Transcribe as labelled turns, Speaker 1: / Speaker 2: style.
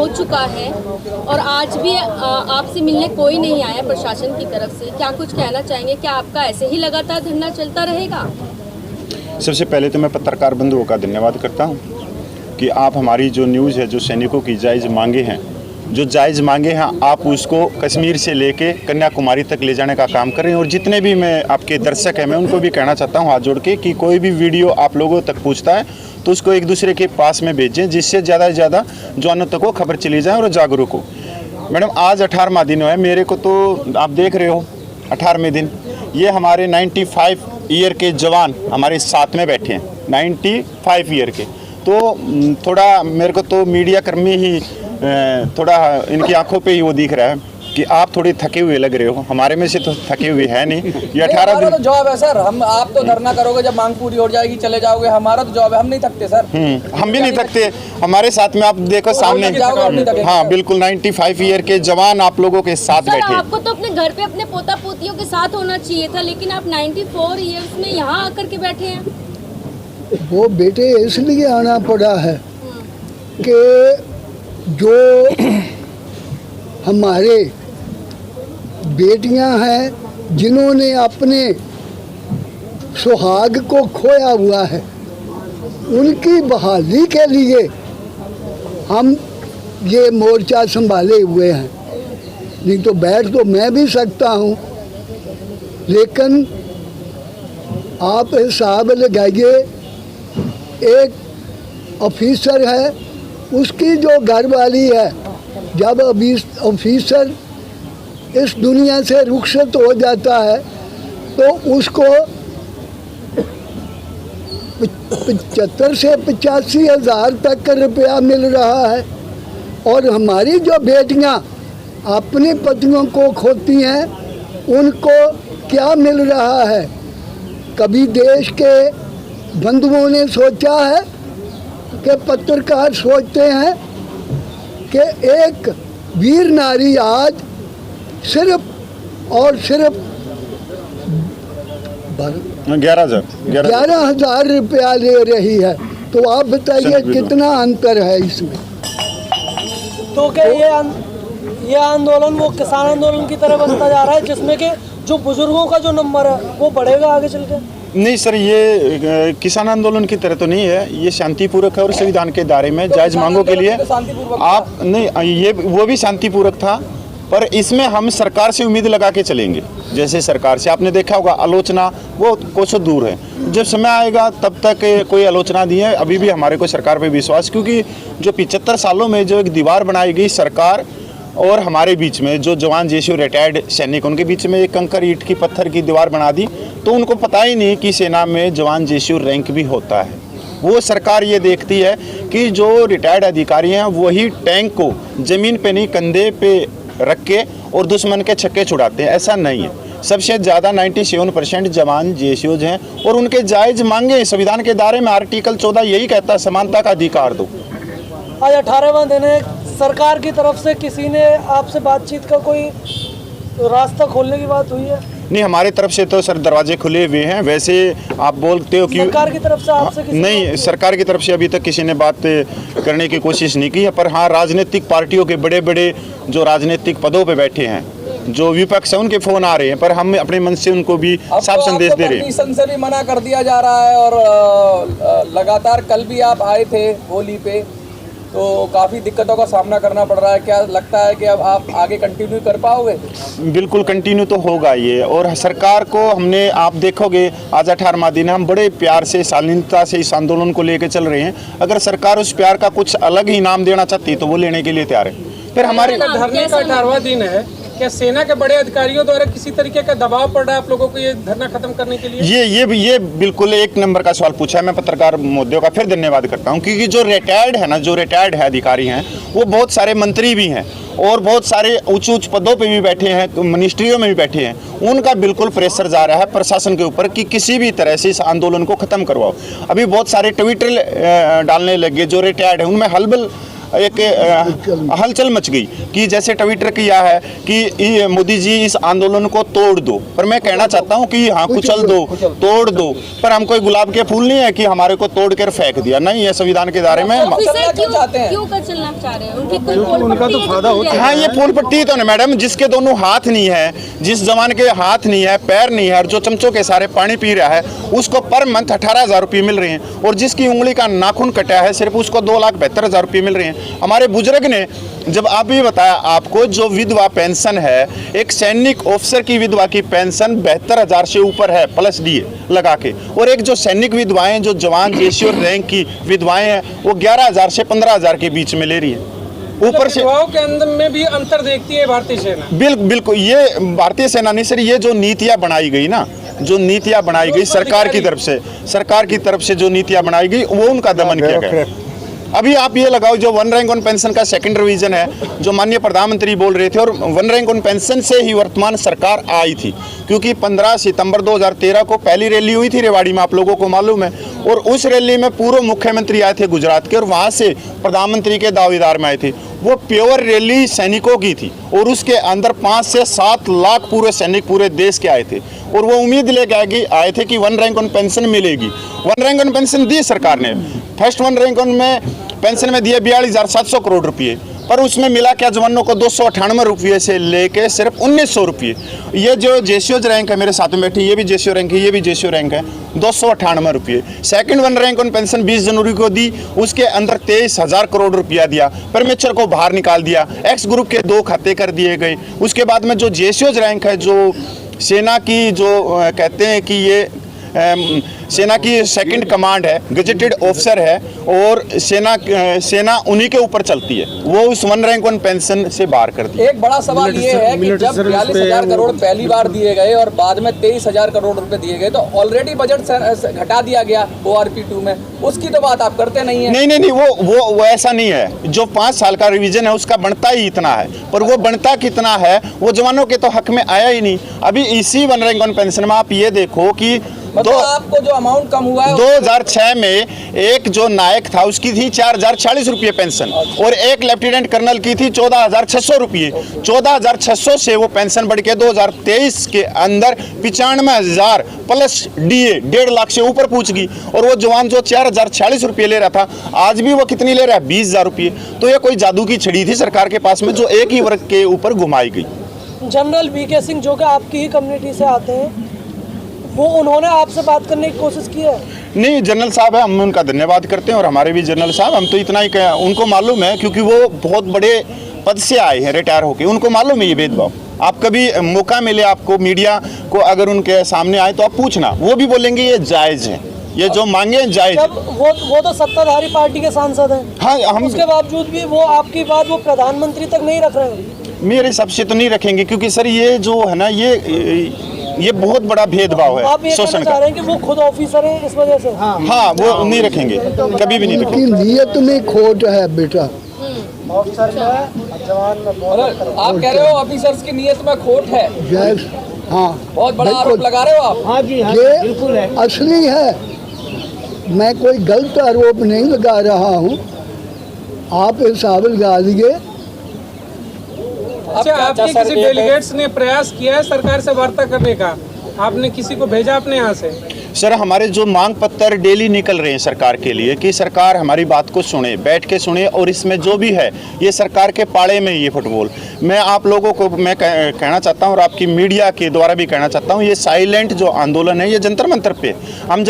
Speaker 1: हो चुका है और आज भी आपसे मिलने कोई नहीं आया प्रशासन की तरफ से, क्या कुछ कहना चाहेंगे? क्या आपका ऐसे ही लगातार धरना चलता रहेगा?
Speaker 2: सबसे पहले तो मैं पत्रकार बंधुओं का धन्यवाद करता हूं कि आप हमारी जो न्यूज़ है, जो सैनिकों की जायज़ मांगे हैं, जो जायज़ मांगे हैं, आप उसको कश्मीर से लेके कन्याकुमारी तक ले जाने का काम कर रहे हैं। और जितने भी मैं आपके दर्शक हैं, मैं उनको भी कहना चाहता हूं हाथ जोड़ के कि कोई भी वीडियो आप लोगों तक पहुंचता है तो उसको एक दूसरे के पास में भेजें, जिससे ज़्यादा से ज़्यादा जवानों तक वो खबर चली जाए और जागरूक हो। मैडम, आज 18वां दिन है मेरे को, तो आप देख रहे हो 18वें दिन ये हमारे 95 ईयर के जवान हमारे साथ में बैठे हैं, 95 ईयर के। तो थोड़ा मेरे को तो मीडिया कर्मी ही थोड़ा इनकी आंखों पे ही वो दिख रहा है कि आप थोड़े थके हुए लग रहे हो। हमारे में से तो थके हुए है नहीं। ये 18 दिन
Speaker 3: तो जॉब है सर, हम आप तो धरना करोगे, जब मांग पूरी हो जाएगी चले जाओगे, हमारा तो जॉब है, हम नहीं थकते सर।
Speaker 2: हम भी नहीं थकते। हमारे साथ में आप देखो सामने, हाँ बिल्कुल 95 ईयर के जवान आप लोगों के साथ बैठे।
Speaker 1: आपको तो अपने घर पे अपने पोता पोतियों के साथ होना चाहिए था, लेकिन आप 94 ईयर्स में यहाँ आकर के बैठे हैं।
Speaker 4: वो बेटे इसलिए आना पड़ा है कि जो हमारे बेटियां हैं जिन्होंने अपने सुहाग को खोया हुआ है, उनकी बहाली के लिए हम ये मोर्चा संभाले हुए हैं। नहीं तो बैठ तो मैं भी सकता हूँ, लेकिन आप हिसाब लगाइए, एक ऑफिसर है, उसकी जो घरवाली है, जब अभी ऑफिसर इस दुनिया से रुखसत हो जाता है तो उसको 75 से 85 हज़ार तक का रुपया मिल रहा है। और हमारी जो बेटियां अपनी पतियों को खोती हैं, उनको क्या मिल रहा है? कभी देश के बंधुओं ने सोचा है कि पत्रकार सोचते हैं कि एक वीर नारी आज सिर्फ और सिर्फ 11,000 रुपया ले रही है। तो आप बताइए कितना अंतर है इसमें।
Speaker 5: तो क्या ये आंदोलन वो किसान आंदोलन की तरह बनता जा रहा है, जिसमें कि जो बुजुर्गों का जो नंबर है वो बढ़ेगा आगे चल के?
Speaker 2: नहीं सर, ये किसान आंदोलन की तरह तो नहीं है। ये शांतिपूर्वक है और संविधान के दायरे में जायज़ मांगों के लिए आप नहीं, ये वो भी शांतिपूर्वक था, पर इसमें हम सरकार से उम्मीद लगा के चलेंगे। जैसे सरकार से आपने देखा होगा आलोचना वो कोसों दूर है, जब समय आएगा तब तक कोई आलोचना नहीं है। अभी भी हमारे को सरकार पे विश्वास, क्योंकि जो 75 सालों में जो एक दीवार बनाई गई सरकार और हमारे बीच में, जो जवान जेशू रिटायर्ड सैनिक, उनके बीच में एक कंकर ईंट की पत्थर की दीवार बना दी, तो उनको पता ही नहीं कि सेना में जवान जेशू रैंक भी होता है। वो सरकार ये देखती है कि जो रिटायर्ड अधिकारी हैं वही टैंक को ज़मीन पे नहीं कंधे पे रख के और दुश्मन के छक्के छुड़ाते हैं। ऐसा नहीं है। सबसे ज़्यादा 97% जवान जेशूज हैं और उनके जायज़ मांगे संविधान के दायरे में। आर्टिकल 14 यही कहता है, समानता का अधिकार दो।
Speaker 5: आज 18वां दिन है, सरकार की तरफ से किसी ने आपसे बातचीत का कोई रास्ता खोलने की बात हुई है?
Speaker 2: नहीं, हमारे तरफ से तो सर दरवाजे खुले हुए हैं। वैसे आप बोलते हो कि
Speaker 5: सरकार की तरफ से आपसे किसी
Speaker 2: नहीं, सरकार की तरफ से अभी तक किसी ने बात करने की कोशिश नहीं की है। पर हाँ, राजनीतिक पार्टियों के बड़े बड़े जो राजनीतिक पदों पे बैठे हैं, जो विपक्ष है, उनके फ़ोन आ रहे हैं, पर हम अपने मन से उनको भी साफ संदेश दे रहे हैं।
Speaker 3: परमिशन से भी मना कर दिया जा रहा है और लगातार कल भी आप आए थे होली पे, तो काफ़ी दिक्कतों का सामना करना पड़ रहा है। क्या लगता है कि अब आप आगे कंटिन्यू कर पाओगे?
Speaker 2: बिल्कुल कंटिन्यू तो होगा ये। और सरकार को हमने, आप देखोगे आज 18वां दिन, हम बड़े प्यार से शालीनता से इस आंदोलन को लेकर चल रहे हैं। अगर सरकार उस प्यार का कुछ अलग ही नाम देना चाहती तो वो लेने के लिए तैयार है। फिर हमारे
Speaker 6: धरने का 18वां दिन है, क्या सेना के बड़े अधिकारियों द्वारा किसी तरीके का दबाव पड़ रहा है आप लोगों को ये धरना खत्म करने के लिए?
Speaker 2: ये बिल्कुल एक नंबर का सवाल पूछा है। मैं पत्रकार महोदयों का फिर धन्यवाद करता हूं, क्योंकि जो रिटायर्ड है अधिकारी हैं, वो बहुत सारे मंत्री भी हैं और बहुत सारे उच्च पदों पे भी बैठे हैं, मिनिस्ट्रियों में भी बैठे हैं। उनका बिल्कुल प्रेशर जा रहा है प्रशासन के ऊपर कि किसी भी तरह से इस आंदोलन को ख़त्म करवाओ। अभी बहुत सारे ट्विटर डालने लगे जो रिटायर्ड है, उनमें हलबल एक हलचल मच गई कि जैसे ट्विटर किया है कि मोदी जी इस आंदोलन को तोड़ दो। पर मैं कहना चाहता हूं कि हाँ, कुचल दो, तोड़ दो, पर हम कोई गुलाब के फूल नहीं है कि हमारे को तोड़ कर फेंक दिया। नहीं, ये संविधान के दायरे में
Speaker 1: क्यों कर चलना चाह रहे हैं? उनका तो फायदा होता है।
Speaker 2: हाँ, ये फूल पट्टी तो ना मैडम, जिसके दोनों हाथ नहीं है, जिस जवान के हाथ नहीं है, पैर नहीं है, और जो चमचों के सारे पानी पी रहा है, उसको पर मंथ 18,000 रुपये मिल रहे हैं, और जिसकी उंगली का नाखून कटा है सिर्फ उसको 2,72,000 रुपये मिल रहे हैं। हमारे बुजुर्ग ने जब आप भी बताया आपको, जो विधवा पेंशन है, एक सैनिक ऑफिसर की विधवा की पेंशन 72,000 से ऊपर है प्लस डीए लगा के, और एक जो सैनिक विधवाएं, जो जवान जेसी और रैंक की विधवाएं हैं, वो 11,000 से 15,000 के बीच में ले रही है। ऊपर से
Speaker 6: विधवाओं के अंदर में भी अंतर देखती है भारतीय सेना।
Speaker 2: बिल्कुल, ये भारतीय सेना नहीं सर, ये जो नीतियां बनाई गई ना, जो नीतियां बनाई गई सरकार की तरफ से जो नीतियां बनाई गई, वो उनका दमन किया गया। अभी आप ये लगाओ, जो वन रैंक ऑन पेंशन का सेकंड रिवीजन है, जो माननीय प्रधानमंत्री बोल रहे थे, और वन रैंक ऑन पेंशन से ही वर्तमान सरकार आई थी, क्योंकि 15 सितंबर 2013 को पहली रैली हुई थी रेवाड़ी में, आप लोगों को मालूम है, और उस रैली में पूर्व मुख्यमंत्री आए थे गुजरात के, और वहाँ से प्रधानमंत्री के दावेदार में आए थे। वो प्योर रैली सैनिकों की थी, और उसके अंदर 5 से 7 लाख पूरे सैनिक पूरे देश के आए थे, और वो उम्मीद लेके आए थे कि वन रैंक ऑन पेंशन मिलेगी। वन रैंक ऑन पेंशन दी सरकार ने। फर्स्ट वन रैंक ऑन में पेंशन में दिए 42,700 करोड़ रुपये, पर उसमें मिला क्या जवानों को 298 रुपये से लेके सिर्फ 1,900 रुपये। ये जो जेसीओ रैंक है मेरे साथ में बैठी, ये भी जेसीओ रैंक है, ये भी जेसीओ रैंक है, 298 रुपये। Second one rank on pension 20 जनवरी को दी, उसके अंदर 23,000 करोड़ रुपया दिया, परमेश्वर को बाहर निकाल दिया, एक्स ग्रुप के 2 खाते कर दिए गए। उसके बाद में जो जेसीओ रैंक है, जो सेना की, जो कहते हैं कि ये सेना की सेकंड कमांड है, गजेटेड ऑफिसर है, और सेना उन्हीं के ऊपर चलती है, वो उस वन रैंक वन पेंशन से बाहर कर दी।
Speaker 3: एक बड़ा सवाल ये है कि जब 42,000 करोड़ पहली बार दिए गए और बाद में 23,000 करोड़ रुपए दिए गए, तो ऑलरेडी बजट घटा दिया गया ORP2 में, उसकी तो बात आप करते नहीं है।
Speaker 2: नहीं, वो ऐसा नहीं है। जो 5 साल का रिवीजन है उसका बनता ही इतना है, पर वो बनता कितना है वो जवानों के तो हक में आया ही नहीं। अभी इसी वन रैंक वन पेंशन में आप ये देखो कि
Speaker 3: मतलब आपको जो अमाउंट कम हुआ है,
Speaker 2: 2006 में एक जो नायक था उसकी थी 4,040 रुपये पेंशन, और एक लेफ्टिनेंट कर्नल की थी 14,600 रुपये। 14,600 से वो पेंशन बढ़ के 2023 के अंदर 95,000 प्लस डीए 1.5 लाख से ऊपर पहुंच गई। और वो जवान जो 4,040 रुपये ले रहा था, आज भी वो कितनी ले रहा है? 20,000 रुपये। तो ये कोई जादू की छड़ी थी सरकार के पास में, जो एक ही वर्ग के ऊपर घुमाई गई।
Speaker 5: जनरल VK सिंह जो कि आपकी ही कम्युनिटी से आते हैं, वो उन्होंने आपसे बात करने की कोशिश की है?
Speaker 2: नहीं, जनरल साहब है, हम उनका धन्यवाद करते हैं, और हमारे भी जनरल साहब, हम तो इतना ही उनको मालूम है, क्योंकि वो बहुत बड़े पद से आए हैं रिटायर होके, उनको मालूम है ये भेदभाव। आप कभी मौका मिले आपको, मीडिया को अगर उनके सामने आए तो आप पूछना, वो भी बोलेंगे ये जायज़ है, ये जो मांगे जायज़ है।
Speaker 5: वो तो सत्ताधारी पार्टी के सांसद हैं।
Speaker 2: हाँ, हम
Speaker 5: उसके बावजूद भी वो आपकी बात वो प्रधानमंत्री तक नहीं रख रहे हैं।
Speaker 2: मेरे हिसाब से तो नहीं रखेंगे, क्योंकि सर ये जो है ना, ये बहुत बड़ा भेदभाव है,
Speaker 5: आप ये कहना चाह रहे हैं कि वो खुद ऑफिसर हैं इस वजह से?
Speaker 2: हाँ, वो नहीं रखेंगे, कभी भी नहीं रखेंगे।
Speaker 4: उनकी नीयत में खोट है बेटा।
Speaker 3: आप कह रहे हो ऑफिसर्स की नीयत में खोट है?
Speaker 4: यस, हाँ,
Speaker 3: बहुत बड़ा आरोप लगा रहे हो आप।
Speaker 5: हाँ जी, हाँ,
Speaker 4: ये
Speaker 5: बिल्कुल है।
Speaker 4: असली है, मैं कोई गलत आरोप नहीं लगा रहा हूँ, आप हिसाब लगा लीजिए।
Speaker 6: अच्छा, आपके किसी डेलीगेट्स ने प्रयास किया है सरकार से वार्ता करने का? आपने किसी को भेजा अपने यहाँ से?
Speaker 2: सर, हमारे जो मांग पत्र डेली निकल रहे हैं सरकार के लिए कि सरकार हमारी बात को सुने, बैठ के सुने, और इसमें जो भी है ये सरकार के पाड़े में ये फुटबॉल। मैं आप लोगों को मैं कहना चाहता हूँ, और आपकी मीडिया के द्वारा भी कहना चाहता हूँ, ये साइलेंट जो आंदोलन है ये जंतर मंतर पे हम